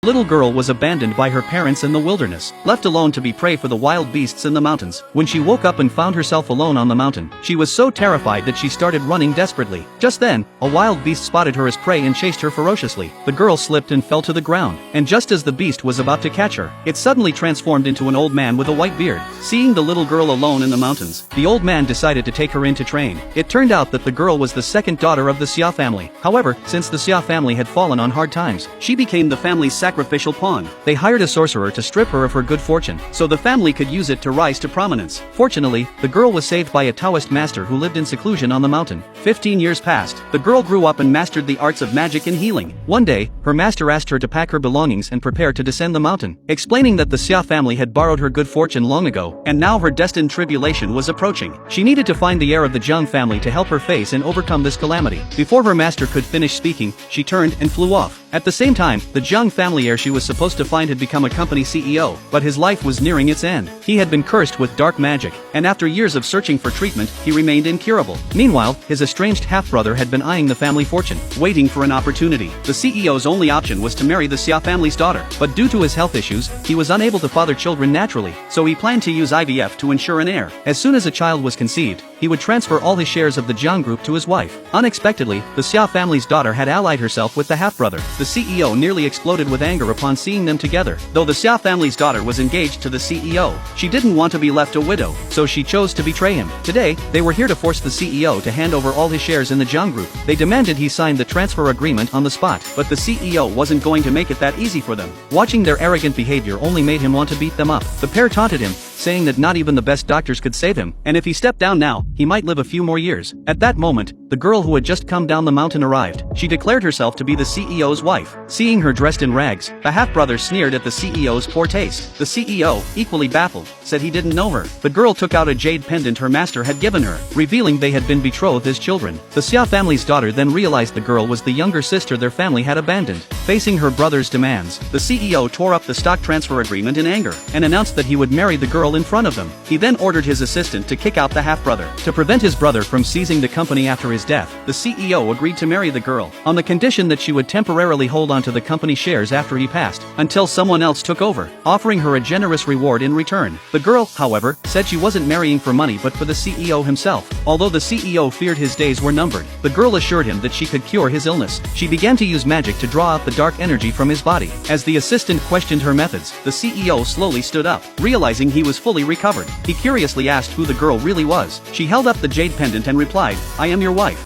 little girl was abandoned by her parents in the wilderness, left alone to be prey for the wild beasts in the mountains. When she woke up and found herself alone on the mountain, she was so terrified that she started running desperately. Just then, a wild beast spotted her as prey and chased her ferociously. The girl slipped and fell to the ground, and just as the beast was about to catch her, it suddenly transformed into an old man with a white beard. Seeing the little girl alone in the mountains, the old man decided to take her in to train. It turned out that the girl was the second daughter of the Xia family. However, since the Xia family had fallen on hard times, she became the family's sacrificial pawn. They hired a sorcerer to strip her of her good fortune, so the family could use it to rise to prominence. Fortunately, the girl was saved by a Taoist master who lived in seclusion on the mountain. 15 years passed. The girl grew up and mastered the arts of magic and healing. One day, her master asked her to pack her belongings and prepare to descend the mountain, explaining that the Xia family had borrowed her good fortune long ago, and now her destined tribulation was approaching. She needed to find the heir of the Zhang family to help her face and overcome this calamity. Before her master could finish speaking, she turned and flew off. At the same time, the Zhang family heir she was supposed to find had become a company CEO, but his life was nearing its end. He had been cursed with dark magic, and after years of searching for treatment, he remained incurable. Meanwhile, his estranged half-brother had been eyeing the family fortune, waiting for an opportunity. The CEO's only option was to marry the Xia family's daughter, but due to his health issues, he was unable to father children naturally, so he planned to use IVF to ensure an heir. As soon as a child was conceived, he would transfer all his shares of the Zhang group to his wife. Unexpectedly, the Xia family's daughter had allied herself with the half-brother. The CEO nearly exploded with anger upon seeing them together. Though the Xia family's daughter was engaged to the CEO, she didn't want to be left a widow, so she chose to betray him. Today, they were here to force the CEO to hand over all his shares in the Zhang group. They demanded he sign the transfer agreement on the spot, but the CEO wasn't going to make it that easy for them. Watching their arrogant behavior only made him want to beat them up. The pair taunted him, saying that not even the best doctors could save him, and if he stepped down now, he might live a few more years. At that moment, the girl who had just come down the mountain arrived. She declared herself to be the CEO's wife. Seeing her dressed in rags, the half-brother sneered at the CEO's poor taste. The CEO, equally baffled, said he didn't know her. The girl took out a jade pendant her master had given her, revealing they had been betrothed as children. The Xia family's daughter then realized the girl was the younger sister their family had abandoned. Facing her brother's demands, the CEO tore up the stock transfer agreement in anger, and announced that he would marry the girl in front of them. He then ordered his assistant to kick out the half-brother. To prevent his brother from seizing the company after his death, the CEO agreed to marry the girl, on the condition that she would temporarily hold on to the company shares after he passed, until someone else took over, offering her a generous reward in return. The girl, however, said she wasn't marrying for money but for the CEO himself. Although the CEO feared his days were numbered, the girl assured him that she could cure his illness. She began to use magic to draw out the dark energy from his body. As the assistant questioned her methods, the CEO slowly stood up, realizing he was fully recovered. He curiously asked who the girl really was. She held up the jade pendant and replied, "I am your wife."